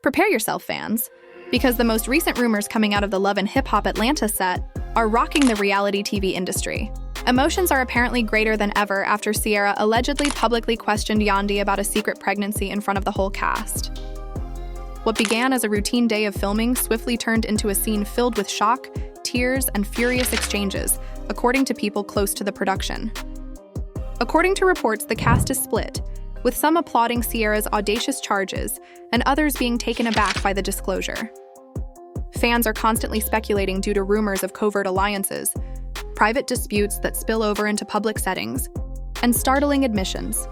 Prepare yourself, fans, because the most recent rumors coming out of the Love and Hip Hop Atlanta set are rocking the reality TV industry. Emotions are apparently greater than ever after Ciara allegedly publicly questioned Yandy about a secret pregnancy in front of the whole cast. What began as a routine day of filming swiftly turned into a scene filled with shock, tears, and furious exchanges, according to people close to the production. According to reports, the cast is split, with some applauding Ciara's audacious charges and others being taken aback by the disclosure. Fans are constantly speculating due to rumors of covert alliances, private disputes that spill over into public settings, and startling admissions.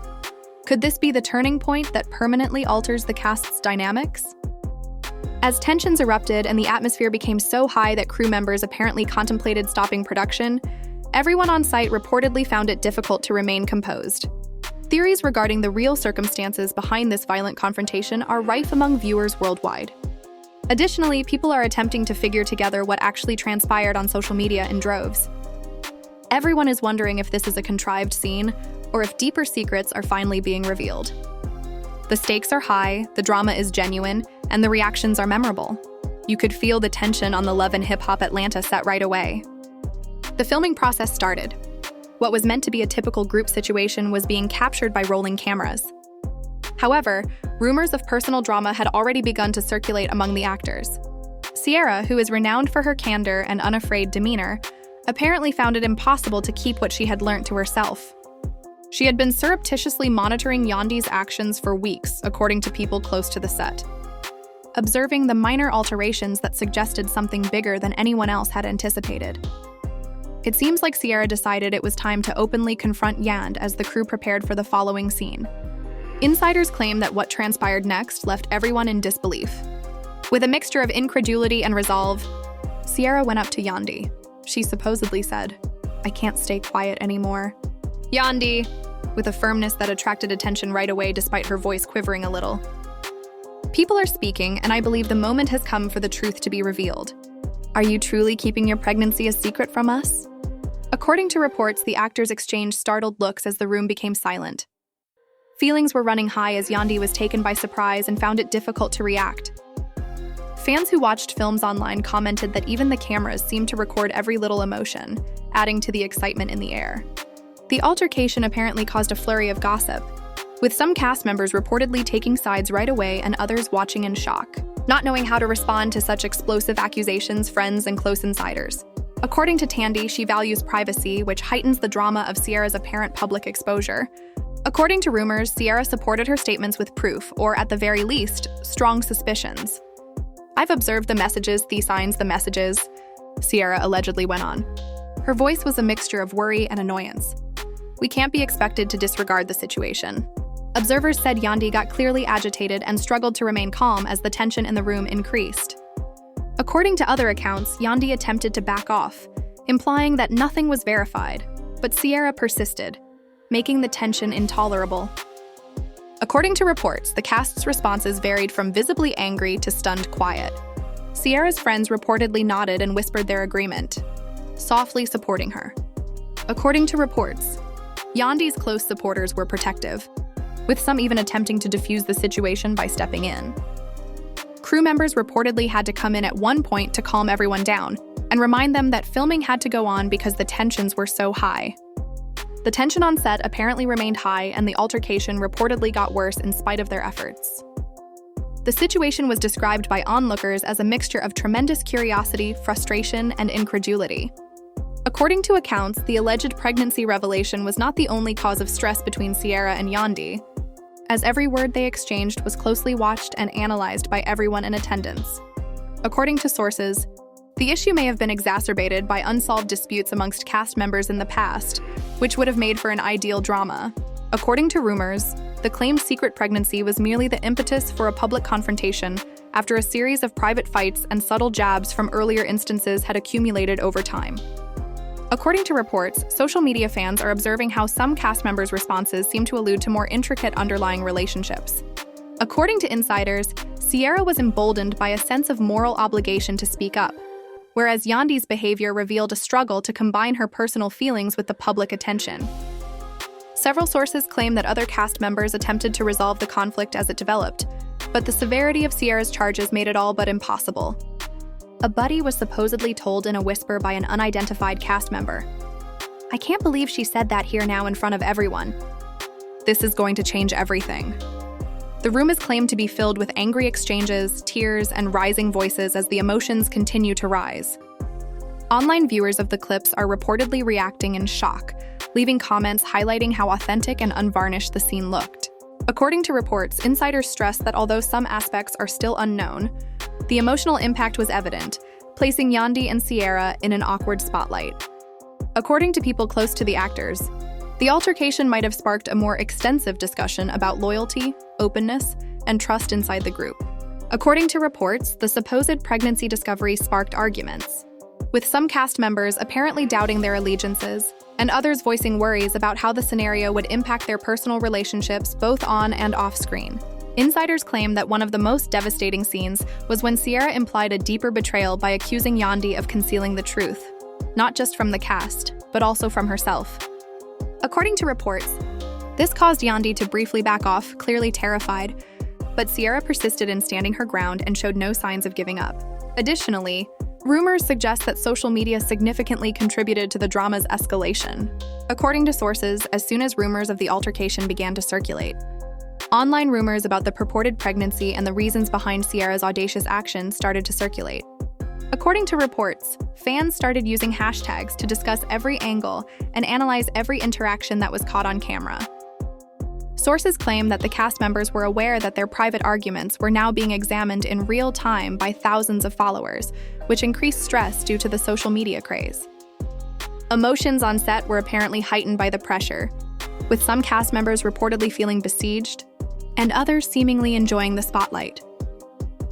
Could this be the turning point that permanently alters the cast's dynamics? As tensions erupted and the atmosphere became so high that crew members apparently contemplated stopping production, everyone on site reportedly found it difficult to remain composed. Theories regarding the real circumstances behind this violent confrontation are rife among viewers worldwide. Additionally, people are attempting to figure together what actually transpired on social media in droves. Everyone is wondering if this is a contrived scene or if deeper secrets are finally being revealed. The stakes are high, the drama is genuine, and the reactions are memorable. You could feel the tension on the Love and Hip Hop Atlanta set right away. The filming process started. What was meant to be a typical group situation was being captured by rolling cameras. However, rumors of personal drama had already begun to circulate among the actors. Ciara, who is renowned for her candor and unafraid demeanor, apparently found it impossible to keep what she had learnt to herself. She had been surreptitiously monitoring Yandy's actions for weeks, according to people close to the set, observing the minor alterations that suggested something bigger than anyone else had anticipated. It seems like Ciara decided it was time to openly confront Yandy as the crew prepared for the following scene. Insiders claim that what transpired next left everyone in disbelief. With a mixture of incredulity and resolve, Ciara went up to Yandy. She supposedly said, "I can't stay quiet anymore." "Yandy," with a firmness that attracted attention right away despite her voice quivering a little. People are speaking, and I believe the moment has come for the truth to be revealed. Are you truly keeping your pregnancy a secret from us? According to reports, the actors exchanged startled looks as the room became silent. Feelings were running high as Yandy was taken by surprise and found it difficult to react. Fans who watched films online commented that even the cameras seemed to record every little emotion, adding to the excitement in the air. The altercation apparently caused a flurry of gossip, with some cast members reportedly taking sides right away and others watching in shock, not knowing how to respond to such explosive accusations. Friends and close insiders. According to Tandy, she values privacy, which heightens the drama of Ciara's apparent public exposure. According to rumors, Ciara supported her statements with proof, or at the very least, strong suspicions. "I've observed the messages, the signs, the messages," Ciara allegedly went on. Her voice was a mixture of worry and annoyance. "We can't be expected to disregard the situation." Observers said Yandy got clearly agitated and struggled to remain calm as the tension in the room increased. According to other accounts, Yandy attempted to back off, implying that nothing was verified, but Ciara persisted, making the tension intolerable. According to reports, the cast's responses varied from visibly angry to stunned quiet. Ciara's friends reportedly nodded and whispered their agreement, softly supporting her. According to reports, Yandy's close supporters were protective, with some even attempting to defuse the situation by stepping in. Crew members reportedly had to come in at one point to calm everyone down and remind them that filming had to go on because the tensions were so high. The tension on set apparently remained high, and the altercation reportedly got worse in spite of their efforts. The situation was described by onlookers as a mixture of tremendous curiosity, frustration, and incredulity. According to accounts, the alleged pregnancy revelation was not the only cause of stress between Ciara and Yandy, as every word they exchanged was closely watched and analyzed by everyone in attendance. According to sources, the issue may have been exacerbated by unsolved disputes amongst cast members in the past, which would have made for an ideal drama. According to rumors, the claimed secret pregnancy was merely the impetus for a public confrontation after a series of private fights and subtle jabs from earlier instances had accumulated over time. According to reports, social media fans are observing how some cast members' responses seem to allude to more intricate underlying relationships. According to insiders, Ciara was emboldened by a sense of moral obligation to speak up, whereas Yandy's behavior revealed a struggle to combine her personal feelings with the public attention. Several sources claim that other cast members attempted to resolve the conflict as it developed, But the severity of Sierra's charges made it all but impossible. A buddy was supposedly told in a whisper by an unidentified cast member, "I can't believe she said that here now in front of everyone. This is going to change everything." The room is claimed to be filled with angry exchanges, tears, and rising voices as the emotions continue to rise. Online viewers of the clips are reportedly reacting in shock, leaving comments highlighting how authentic and unvarnished the scene looked. According to reports, insiders stress that although some aspects are still unknown, the emotional impact was evident, placing Yandy and Sierra in an awkward spotlight. According to people close to the actors, the altercation might have sparked a more extensive discussion about loyalty, openness, and trust inside the group. According to reports, the supposed pregnancy discovery sparked arguments, with some cast members apparently doubting their allegiances and others voicing worries about how the scenario would impact their personal relationships both on and off screen. Insiders claim that one of the most devastating scenes was when Sierra implied a deeper betrayal by accusing Yandy of concealing the truth, not just from the cast, but also from herself. According to reports, this caused Yandy to briefly back off, clearly terrified, but Sierra persisted in standing her ground and showed no signs of giving up. Additionally, rumors suggest that social media significantly contributed to the drama's escalation. According to sources, as soon as rumors of the altercation began to circulate, online rumors about the purported pregnancy and the reasons behind Sierra's audacious actions started to circulate. According to reports, fans started using hashtags to discuss every angle and analyze every interaction that was caught on camera. Sources claim that the cast members were aware that their private arguments were now being examined in real time by thousands of followers, which increased stress due to the social media craze. Emotions on set were apparently heightened by the pressure, with some cast members reportedly feeling besieged and others seemingly enjoying the spotlight.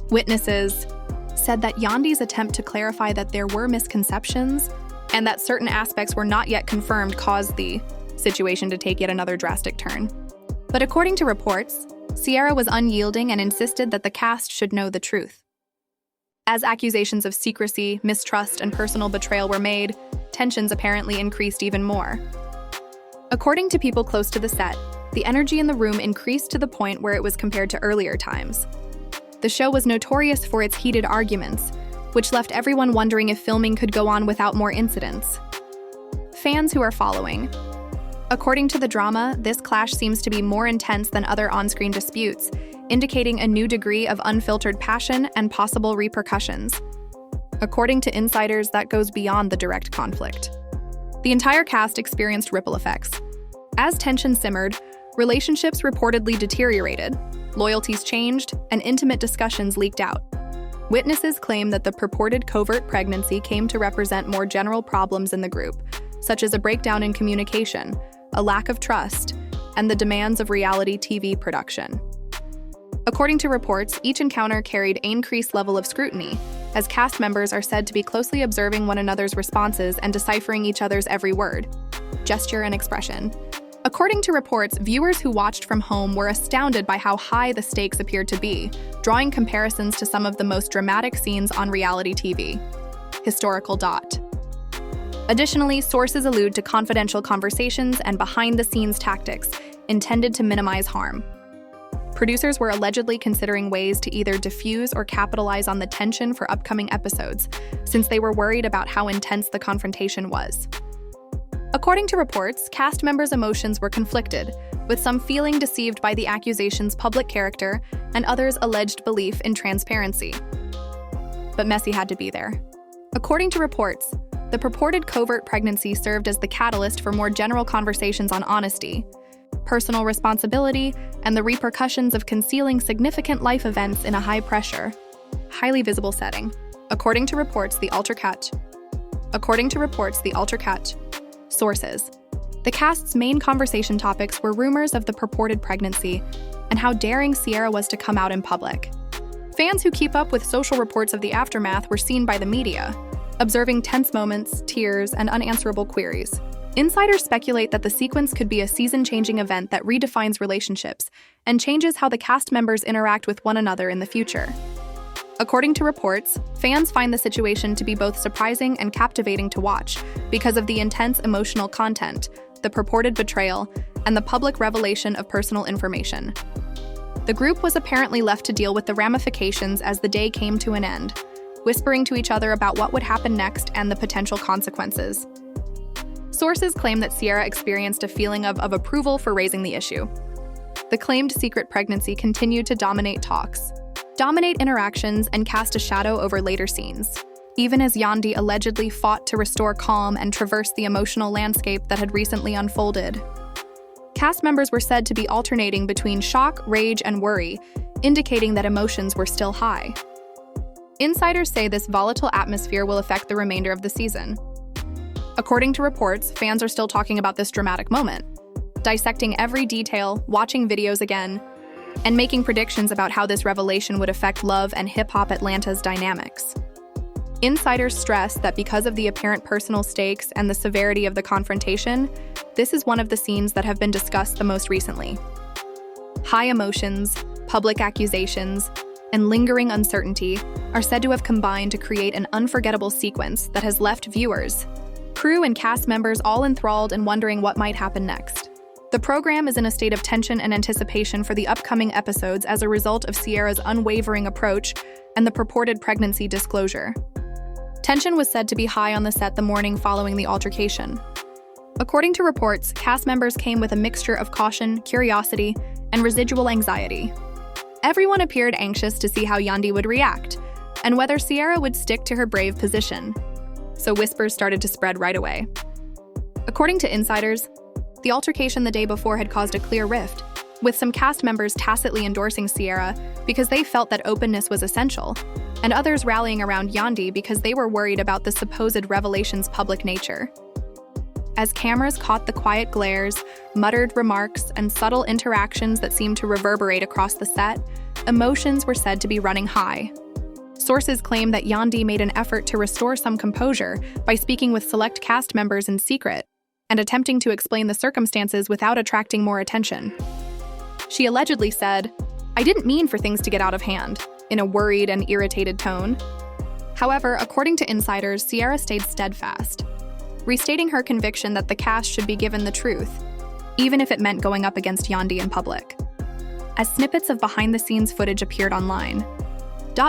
Witnesses said that Yandy's attempt to clarify that there were misconceptions and that certain aspects were not yet confirmed caused the situation to take yet another drastic turn. But according to reports, Sierra was unyielding and insisted that the cast should know the truth. As accusations of secrecy, mistrust, and personal betrayal were made, tensions apparently increased even more. According to people close to the set, the energy in the room increased to the point where it was compared to earlier times. The show was notorious for its heated arguments, which left everyone wondering if filming could go on without more incidents. Fans who are following. According to the drama, this clash seems to be more intense than other on-screen disputes, indicating a new degree of unfiltered passion and possible repercussions. According to insiders, that goes beyond the direct conflict. The entire cast experienced ripple effects. As tension simmered, relationships reportedly deteriorated, loyalties changed, and intimate discussions leaked out. Witnesses claim that the purported covert pregnancy came to represent more general problems in the group, such as a breakdown in communication, a lack of trust, and the demands of reality TV production. According to reports, each encounter carried an increased level of scrutiny, as cast members are said to be closely observing one another's responses and deciphering each other's every word, gesture, and expression. According to reports, viewers who watched from home were astounded by how high the stakes appeared to be, drawing comparisons to some of the most dramatic scenes on reality TV. Historical. Additionally, sources allude to confidential conversations and behind-the-scenes tactics intended to minimize harm. Producers were allegedly considering ways to either diffuse or capitalize on the tension for upcoming episodes, since they were worried about how intense the confrontation was. According to reports, cast members' emotions were conflicted, with some feeling deceived by the accusation's public character and others' alleged belief in transparency. But Messi had to be there. According to reports, the purported covert pregnancy served as the catalyst for more general conversations on honesty, personal responsibility, and the repercussions of concealing significant life events in a high-pressure, highly visible setting. According to reports, the altercat. Sources. The cast's main conversation topics were rumors of the purported pregnancy and how daring Sierra was to come out in public. Fans who keep up with social reports of the aftermath were seen by the media, observing tense moments, tears, and unanswerable queries. Insiders speculate that the sequence could be a season-changing event that redefines relationships and changes how the cast members interact with one another in the future. According to reports, fans find the situation to be both surprising and captivating to watch because of the intense emotional content, the purported betrayal, and the public revelation of personal information. The The group was apparently left to deal with the ramifications as the day came to an end, whispering to each other about what would happen next and the potential consequences. Sources claim that Ciara experienced a feeling of approval for raising the issue. The claimed secret pregnancy continued to dominate talks, dominate interactions, and cast a shadow over later scenes, even as Yandy allegedly fought to restore calm and traverse the emotional landscape that had recently unfolded. Cast members were said to be alternating between shock, rage, and worry, indicating that emotions were still high. Insiders say this volatile atmosphere will affect the remainder of the season. According to reports, fans are still talking about this dramatic moment, dissecting every detail, watching videos again, and making predictions about how this revelation would affect Love and Hip Hop Atlanta's dynamics. Insiders stress that because of the apparent personal stakes and the severity of the confrontation, this is one of the scenes that have been discussed the most recently. High emotions, public accusations, and lingering uncertainty are said to have combined to create an unforgettable sequence that has left viewers, crew, and cast members all enthralled and wondering what might happen next. The program is in a state of tension and anticipation for the upcoming episodes as a result of Ciara's unwavering approach and the purported pregnancy disclosure. Tension was said to be high on the set the morning following the altercation. According to reports, cast members came with a mixture of caution, curiosity, and residual anxiety. Everyone appeared anxious to see how Yandy would react, and whether Ciara would stick to her brave position. So whispers started to spread right away. According to insiders, the altercation the day before had caused a clear rift, with some cast members tacitly endorsing Ciara because they felt that openness was essential, and others rallying around Yandy because they were worried about the supposed revelation's public nature. As cameras caught the quiet glares, muttered remarks, and subtle interactions that seemed to reverberate across the set, emotions were said to be running high. Sources claim that Yandy made an effort to restore some composure by speaking with select cast members in secret and attempting to explain the circumstances without attracting more attention. She allegedly said, "I didn't mean for things to get out of hand," in a worried and irritated tone. However, according to insiders, Ciara stayed steadfast, restating her conviction that the cast should be given the truth, even if it meant going up against Yandy in public. As snippets of behind-the-scenes footage appeared online,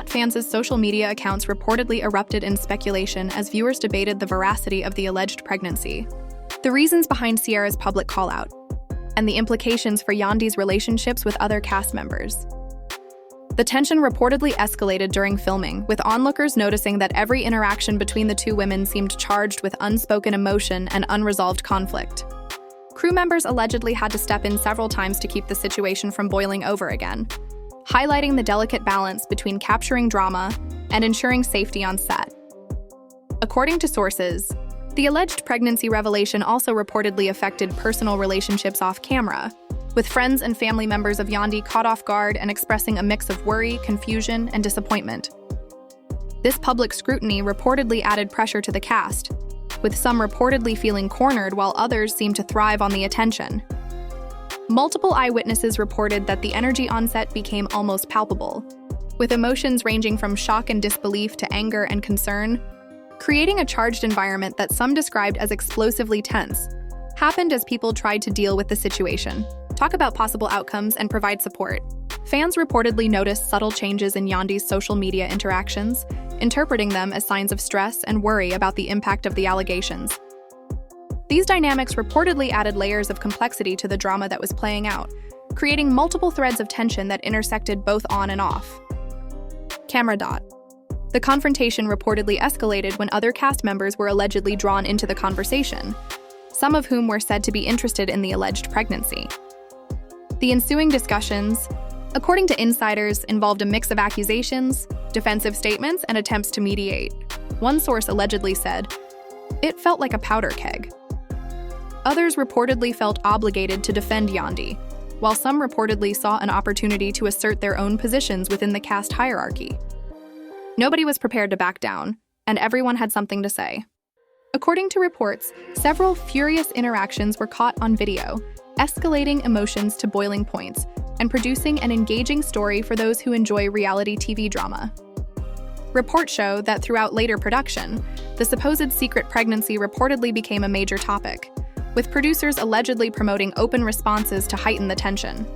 fans' social media accounts reportedly erupted in speculation as viewers debated the veracity of the alleged pregnancy, the reasons behind Ciara's public call-out, and the implications for Yandy's relationships with other cast members. The tension reportedly escalated during filming, with onlookers noticing that every interaction between the two women seemed charged with unspoken emotion and unresolved conflict. Crew members allegedly had to step in several times to keep the situation from boiling over again, highlighting the delicate balance between capturing drama and ensuring safety on set. According to sources, the alleged pregnancy revelation also reportedly affected personal relationships off camera, with friends and family members of Yandy caught off guard and expressing a mix of worry, confusion, and disappointment. This public scrutiny reportedly added pressure to the cast, with some reportedly feeling cornered while others seemed to thrive on the attention. Multiple eyewitnesses reported that the energy on set became almost palpable, with emotions ranging from shock and disbelief to anger and concern, creating a charged environment that some described as explosively tense, happened as people tried to deal with the situation, talk about possible outcomes, and provide support. Fans reportedly noticed subtle changes in Yandy's social media interactions, interpreting them as signs of stress and worry about the impact of the allegations. These dynamics reportedly added layers of complexity to the drama that was playing out, creating multiple threads of tension that intersected both on and off. Camera. The confrontation reportedly escalated when other cast members were allegedly drawn into the conversation, some of whom were said to be interested in the alleged pregnancy. The ensuing discussions, according to insiders, involved a mix of accusations, defensive statements, and attempts to mediate. One source allegedly said, "It felt like a powder keg." Others reportedly felt obligated to defend Yandy, while some reportedly saw an opportunity to assert their own positions within the cast hierarchy. Nobody was prepared to back down, and everyone had something to say. According to reports, several furious interactions were caught on video, escalating emotions to boiling points and producing an engaging story for those who enjoy reality TV drama. Reports show that throughout later production, the supposed secret pregnancy reportedly became a major topic, with producers allegedly promoting open responses to heighten the tension.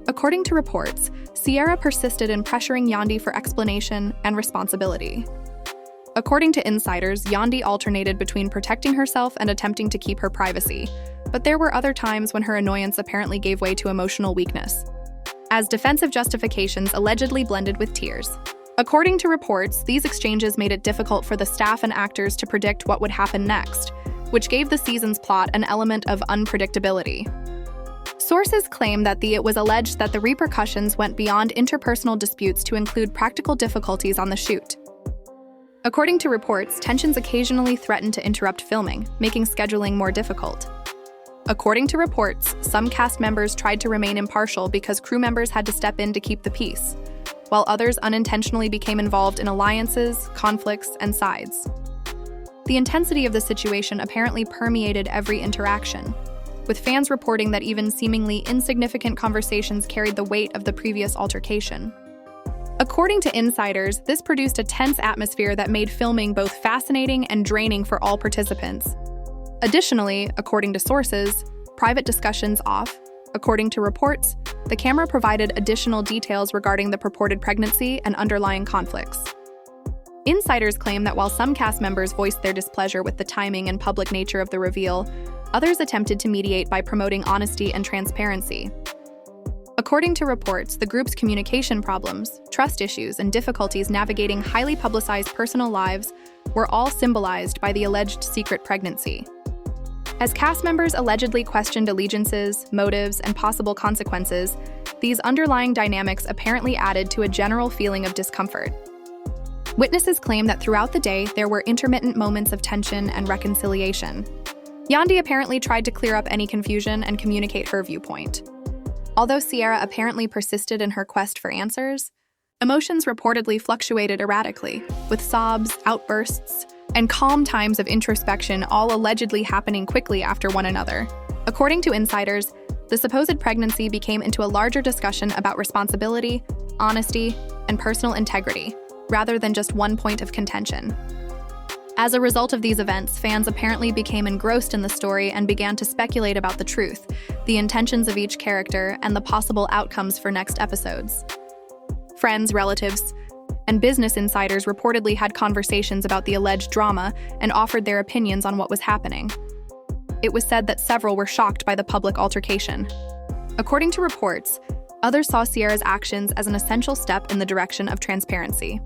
According According to reports, Sierra persisted in pressuring Yandy for explanation and responsibility. According to insiders, Yandy alternated between protecting herself and attempting to keep her privacy, but there were other times when her annoyance apparently gave way to emotional weakness, as defensive justifications allegedly blended with tears. According to reports, these exchanges made it difficult for the staff and actors to predict what would happen next, which gave the season's plot an element of unpredictability. Sources claim that it was alleged that the repercussions went beyond interpersonal disputes to include practical difficulties on the shoot. According to reports, tensions occasionally threatened to interrupt filming, making scheduling more difficult. According to reports, some cast members tried to remain impartial because crew members had to step in to keep the peace, while others unintentionally became involved in alliances, conflicts, and sides. The intensity of the situation apparently permeated every interaction, with fans reporting that even seemingly insignificant conversations carried the weight of the previous altercation. According to insiders, this produced a tense atmosphere that made filming both fascinating and draining for all participants. Additionally, according to sources, private discussions off. According to reports, the camera provided additional details regarding the purported pregnancy and underlying conflicts. Insiders claim that while some cast members voiced their displeasure with the timing and public nature of the reveal, others attempted to mediate by promoting honesty and transparency. According to reports, the group's communication problems, trust issues, and difficulties navigating highly publicized personal lives were all symbolized by the alleged secret pregnancy. As cast members allegedly questioned allegiances, motives, and possible consequences, these underlying dynamics apparently added to a general feeling of discomfort. Witnesses claim that throughout the day there were intermittent moments of tension and reconciliation. Yandy apparently tried to clear up any confusion and communicate her viewpoint. Although Sierra apparently persisted in her quest for answers, emotions reportedly fluctuated erratically, with sobs, outbursts, and calm times of introspection all allegedly happening quickly after one another. According to insiders, the supposed pregnancy became into a larger discussion about responsibility, honesty, and personal integrity, rather than just one point of contention. As a result of these events, fans apparently became engrossed in the story and began to speculate about the truth, the intentions of each character, and the possible outcomes for next episodes. Friends, relatives, and business insiders reportedly had conversations about the alleged drama and offered their opinions on what was happening. It was said that several were shocked by the public altercation. According to reports, others saw Sierra's actions as an essential step in the direction of transparency.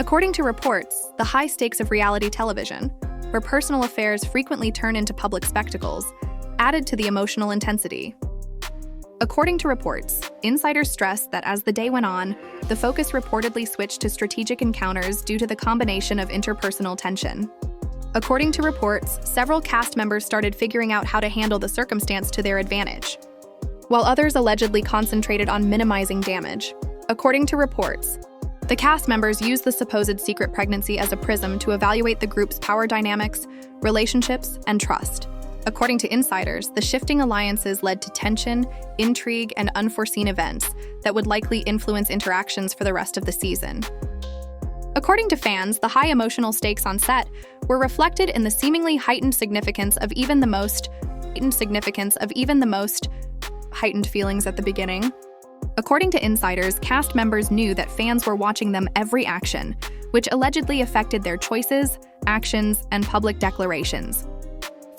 According to reports, the high stakes of reality television, where personal affairs frequently turn into public spectacles, added to the emotional intensity. According to reports, insiders stressed that as the day went on, the focus reportedly switched to strategic encounters due to the combination of interpersonal tension. According to reports, several cast members started figuring out how to handle the circumstance to their advantage, while others allegedly concentrated on minimizing damage. According to reports, the cast members used the supposed secret pregnancy as a prism to evaluate the group's power dynamics, relationships, and trust. According to insiders, the shifting alliances led to tension, intrigue, and unforeseen events that would likely influence interactions for the rest of the season. According to fans, the high emotional stakes on set were reflected in the seemingly heightened significance of even the most heightened feelings at the beginning. According to insiders, cast members knew that fans were watching them every action, which allegedly affected their choices, actions, and public declarations.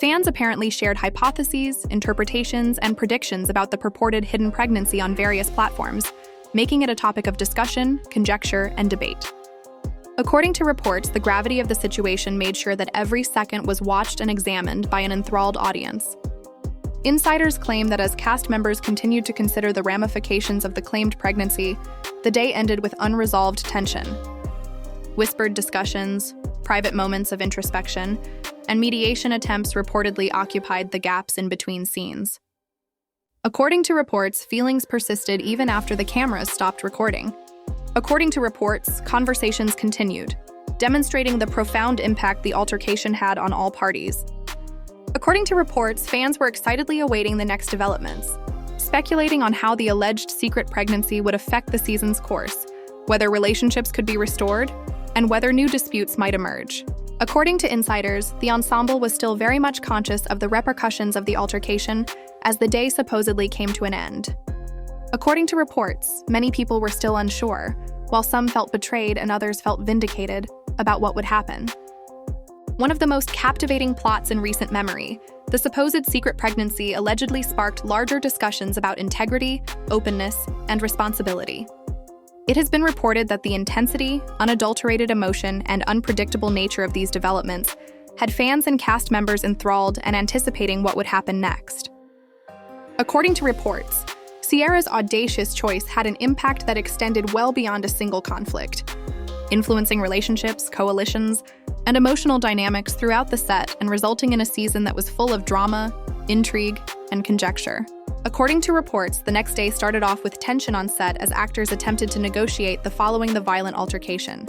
Fans apparently shared hypotheses, interpretations, and predictions about the purported hidden pregnancy on various platforms, making it a topic of discussion, conjecture, and debate. According to reports, the gravity of the situation made sure that every second was watched and examined by an enthralled audience. Insiders claim that as cast members continued to consider the ramifications of the claimed pregnancy, the day ended with unresolved tension. Whispered discussions, private moments of introspection, and mediation attempts reportedly occupied the gaps in between scenes. According to reports, feelings persisted even after the cameras stopped recording. According to reports, conversations continued, demonstrating the profound impact the altercation had on all parties. According to reports, fans were excitedly awaiting the next developments, speculating on how the alleged secret pregnancy would affect the season's course, whether relationships could be restored, and whether new disputes might emerge. According to insiders, the ensemble was still very much conscious of the repercussions of the altercation as the day supposedly came to an end. According to reports, many people were still unsure, while some felt betrayed and others felt vindicated about what would happen. One of the most captivating plots in recent memory, the supposed secret pregnancy allegedly sparked larger discussions about integrity, openness, and responsibility. It has been reported that the intensity, unadulterated emotion, and unpredictable nature of these developments had fans and cast members enthralled and anticipating what would happen next. According to reports, Sierra's audacious choice had an impact that extended well beyond a single conflict, influencing relationships, coalitions, and emotional dynamics throughout the set and resulting in a season that was full of drama, intrigue, and conjecture. According to reports, the next day started off with tension on set as actors attempted to negotiate following the violent altercation.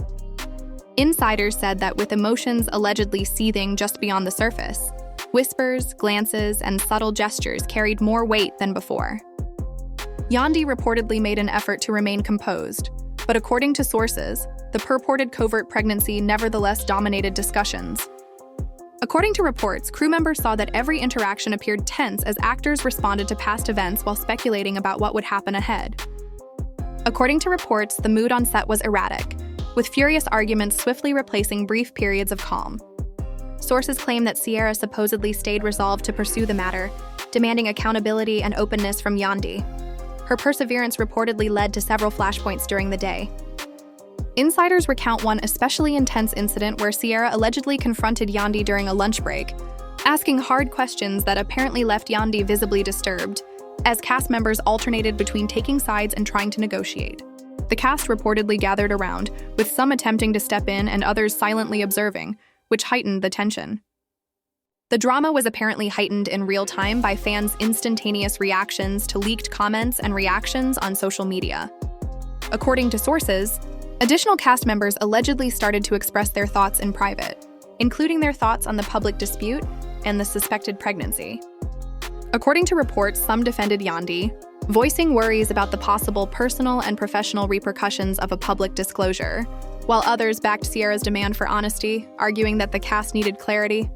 Insiders said that with emotions allegedly seething just beyond the surface, whispers, glances, and subtle gestures carried more weight than before. Yandy reportedly made an effort to remain composed, but according to sources, the purported covert pregnancy nevertheless dominated discussions. According to reports, crew members saw that every interaction appeared tense as actors responded to past events while speculating about what would happen ahead. According to reports, the mood on set was erratic, with furious arguments swiftly replacing brief periods of calm. Sources claim that Sierra supposedly stayed resolved to pursue the matter, demanding accountability and openness from Yandy. Her perseverance reportedly led to several flashpoints during the day. Insiders recount one especially intense incident where Sierra allegedly confronted Yandy during a lunch break, asking hard questions that apparently left Yandy visibly disturbed, as cast members alternated between taking sides and trying to negotiate. The cast reportedly gathered around, with some attempting to step in and others silently observing, which heightened the tension. The drama was apparently heightened in real time by fans' instantaneous reactions to leaked comments and reactions on social media. According to sources, additional cast members allegedly started to express their thoughts in private, including their thoughts on the public dispute and the suspected pregnancy. According to reports, some defended Yandy, voicing worries about the possible personal and professional repercussions of a public disclosure, while others backed Sierra's demand for honesty, arguing that the cast needed clarity.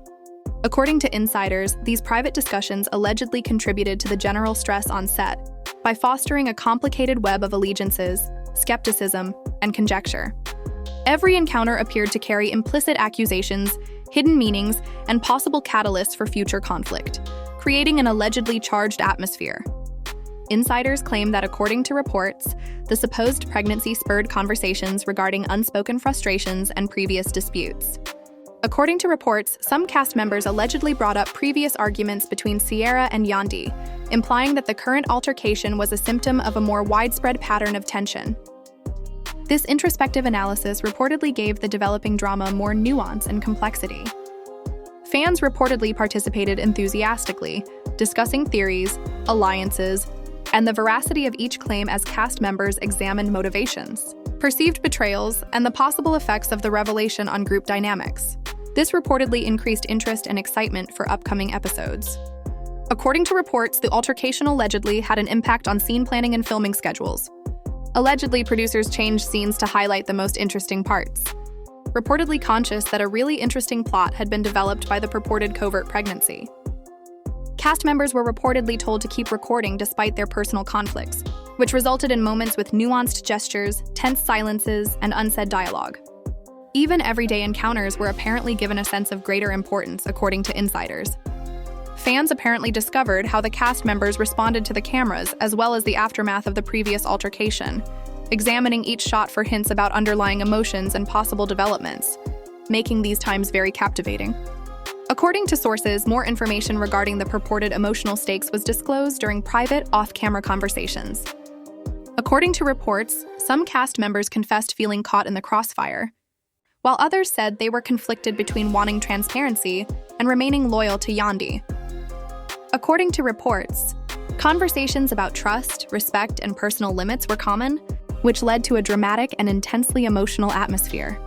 According to insiders, these private discussions allegedly contributed to the general stress on set by fostering a complicated web of allegiances, skepticism, and conjecture. Every encounter appeared to carry implicit accusations, hidden meanings, and possible catalysts for future conflict, creating an allegedly charged atmosphere. Insiders claim that according to reports, the supposed pregnancy spurred conversations regarding unspoken frustrations and previous disputes. According to reports, some cast members allegedly brought up previous arguments between Sierra and Yandy, implying that the current altercation was a symptom of a more widespread pattern of tension. This introspective analysis reportedly gave the developing drama more nuance and complexity. Fans reportedly participated enthusiastically, discussing theories, alliances, and the veracity of each claim as cast members examined motivations, perceived betrayals, and the possible effects of the revelation on group dynamics. This reportedly increased interest and excitement for upcoming episodes. According to reports, the altercation allegedly had an impact on scene planning and filming schedules. Allegedly, producers changed scenes to highlight the most interesting parts, reportedly conscious that a really interesting plot had been developed by the purported covert pregnancy. Cast members were reportedly told to keep recording despite their personal conflicts, which resulted in moments with nuanced gestures, tense silences, and unsaid dialogue. Even everyday encounters were apparently given a sense of greater importance, according to insiders. Fans apparently discovered how the cast members responded to the cameras as well as the aftermath of the previous altercation, examining each shot for hints about underlying emotions and possible developments, making these times very captivating. According to sources, more information regarding the purported emotional stakes was disclosed during private, off-camera conversations. According to reports, some cast members confessed feeling caught in the crossfire, while others said they were conflicted between wanting transparency and remaining loyal to Yandy. According to reports, conversations about trust, respect, and personal limits were common, which led to a dramatic and intensely emotional atmosphere.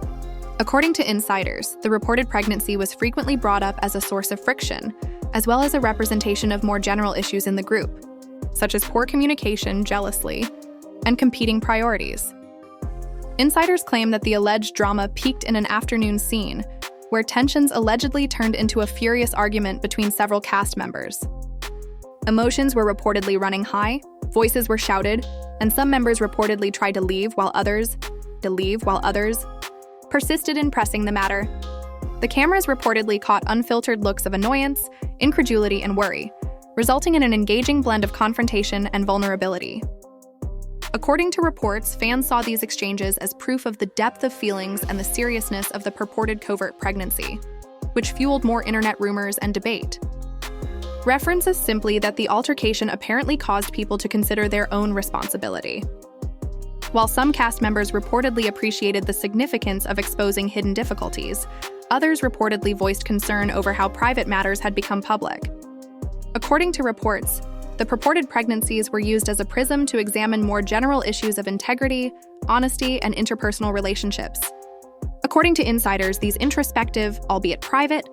According to insiders, the reported pregnancy was frequently brought up as a source of friction, as well as a representation of more general issues in the group, such as poor communication, jealousy, and competing priorities. Insiders claim that the alleged drama peaked in an afternoon scene, where tensions allegedly turned into a furious argument between several cast members. Emotions were reportedly running high, Voices were shouted, and some members reportedly tried to leave while others persisted in pressing the matter. The cameras reportedly caught unfiltered looks of annoyance, incredulity, and worry, resulting in an engaging blend of confrontation and vulnerability. According to reports, fans saw these exchanges as proof of the depth of feelings and the seriousness of the purported covert pregnancy, which fueled more internet rumors and debate. References simply that the altercation apparently caused people to consider their own responsibility. While some cast members reportedly appreciated the significance of exposing hidden difficulties, others reportedly voiced concern over how private matters had become public. According to reports, the purported pregnancies were used as a prism to examine more general issues of integrity, honesty, and interpersonal relationships. According to insiders, these introspective, albeit private,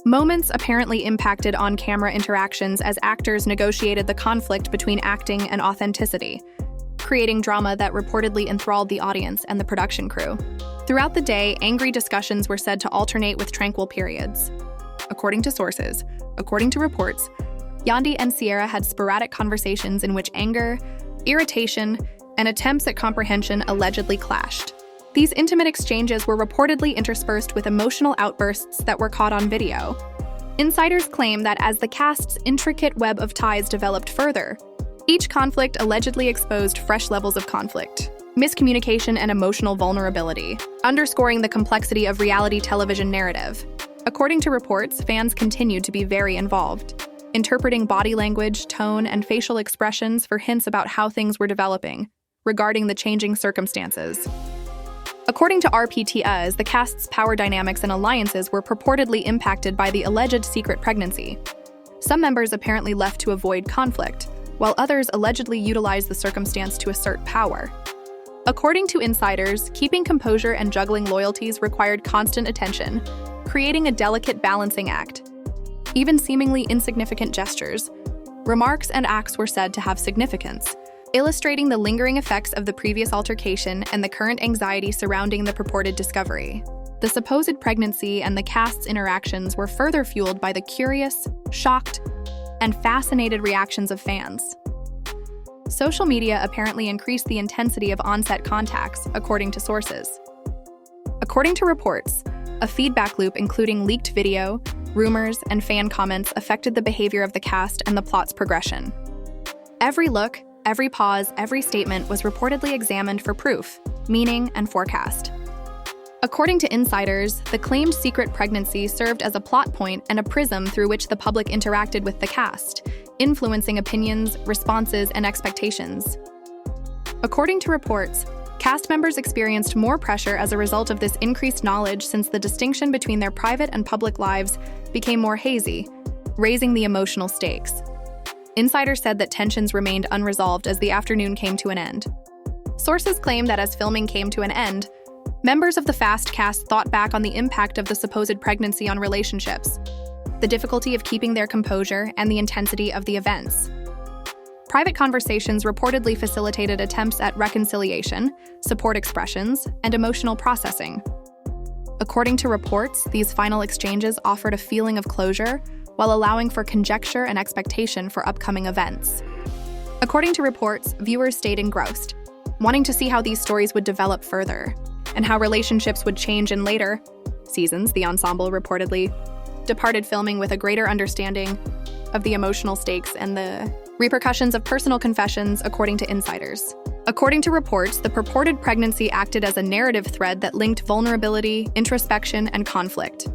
moments apparently impacted on-camera interactions as actors negotiated the conflict between acting and authenticity, creating drama that reportedly enthralled the audience and the production crew. Throughout the day, angry discussions were said to alternate with tranquil periods. According to reports, Yandy and Sierra had sporadic conversations in which anger, irritation, and attempts at comprehension allegedly clashed. These intimate exchanges were reportedly interspersed with emotional outbursts that were caught on video. Insiders claim that as the cast's intricate web of ties developed further, each conflict allegedly exposed fresh levels of conflict, miscommunication, and emotional vulnerability, underscoring the complexity of reality television narrative. According to reports, fans continued to be very involved, interpreting body language, tone, and facial expressions for hints about how things were developing, regarding the changing circumstances. According to LHHATL, the cast's power dynamics and alliances were purportedly impacted by the alleged secret pregnancy. Some members apparently left to avoid conflict, while others allegedly utilized the circumstance to assert power. According to insiders, keeping composure and juggling loyalties required constant attention, creating a delicate balancing act. Even seemingly insignificant gestures, remarks, and acts were said to have significance, illustrating the lingering effects of the previous altercation and the current anxiety surrounding the purported discovery. The supposed pregnancy and the cast's interactions were further fueled by the curious, shocked, and fascinated reactions of fans. Social media apparently increased the intensity of on-set contacts, according to sources. According to reports, a feedback loop including leaked video, rumors, and fan comments affected the behavior of the cast and the plot's progression. Every look, every pause, every statement was reportedly examined for proof, meaning, and forecast. According to insiders, the claimed secret pregnancy served as a plot point and a prism through which the public interacted with the cast, influencing opinions, responses, and expectations. According to reports, cast members experienced more pressure as a result of this increased knowledge since the distinction between their private and public lives became more hazy, raising the emotional stakes. Insiders said that tensions remained unresolved as the afternoon came to an end. Sources claim that as filming came to an end, members of the Fast cast thought back on the impact of the supposed pregnancy on relationships, the difficulty of keeping their composure, and the intensity of the events. Private conversations reportedly facilitated attempts at reconciliation, support expressions, and emotional processing. According to reports, these final exchanges offered a feeling of closure while allowing for conjecture and expectation for upcoming events. According to reports, viewers stayed engrossed, wanting to see how these stories would develop further, and how relationships would change in later seasons. The ensemble reportedly departed filming with a greater understanding of the emotional stakes and the repercussions of personal confessions, according to insiders. According to reports, the purported pregnancy acted as a narrative thread that linked vulnerability, introspection, and conflict.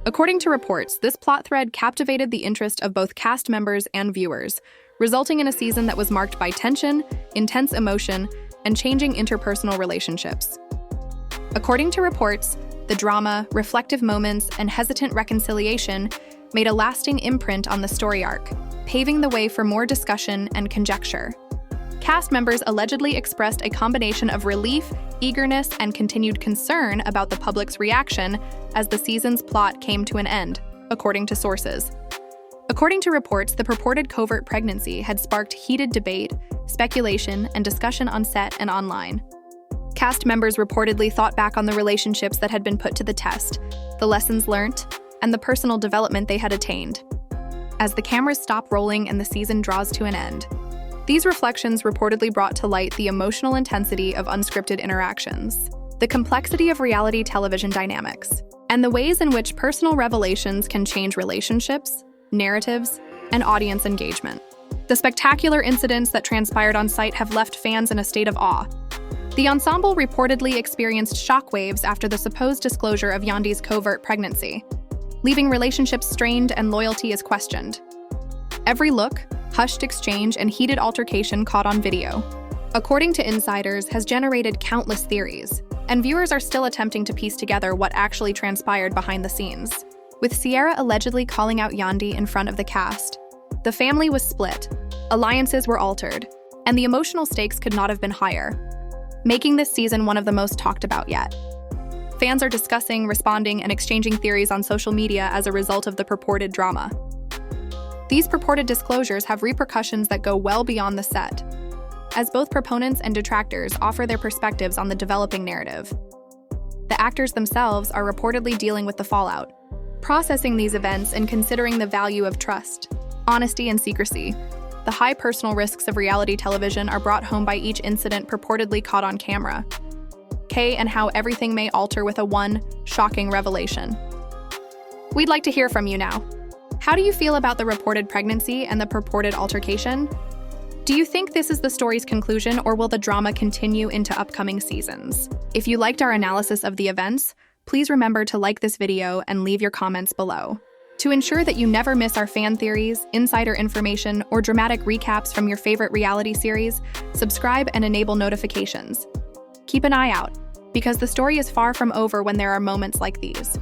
According to reports, this plot thread captivated the interest of both cast members and viewers, resulting in a season that was marked by tension, intense emotion, and changing interpersonal relationships. According to reports, the drama, reflective moments, and hesitant reconciliation made a lasting imprint on the story arc, paving the way for more discussion and conjecture. Cast members allegedly expressed a combination of relief, eagerness, and continued concern about the public's reaction as the season's plot came to an end, according to sources. According to reports, the purported covert pregnancy had sparked heated debate, speculation, and discussion on set and online. Cast members reportedly thought back on the relationships that had been put to the test, the lessons learned, and the personal development they had attained. As the cameras stop rolling and the season draws to an end, These reflections reportedly brought to light the emotional intensity of unscripted interactions, the complexity of reality television dynamics, and the ways in which personal revelations can change relationships, narratives, and audience engagement. The spectacular incidents that transpired on site have left fans in a state of awe. The ensemble reportedly experienced shockwaves after the supposed disclosure of Yandy's covert pregnancy, leaving relationships strained and loyalty is questioned. Every look, hushed exchange, and heated altercation caught on video, according to insiders, has generated countless theories, and viewers are still attempting to piece together what actually transpired behind the scenes. With Sierra allegedly calling out Yandy in front of the cast, the family was split, alliances were altered, and the emotional stakes could not have been higher, making this season one of the most talked about yet. Fans are discussing, responding, and exchanging theories on social media as a result of the purported drama. These purported disclosures have repercussions that go well beyond the set, as both proponents and detractors offer their perspectives on the developing narrative. The actors themselves are reportedly dealing with the fallout, processing these events and considering the value of trust, honesty, and secrecy. The high personal risks of reality television are brought home by each incident purportedly caught on camera, and how everything may alter with one shocking revelation. We'd like to hear from you now. How do you feel about the reported pregnancy and the purported altercation? Do you think this is the story's conclusion, or will the drama continue into upcoming seasons? If you liked our analysis of the events, please remember to like this video and leave your comments below. To ensure that you never miss our fan theories, insider information, or dramatic recaps from your favorite reality series, subscribe and enable notifications. Keep an eye out, because the story is far from over when there are moments like these.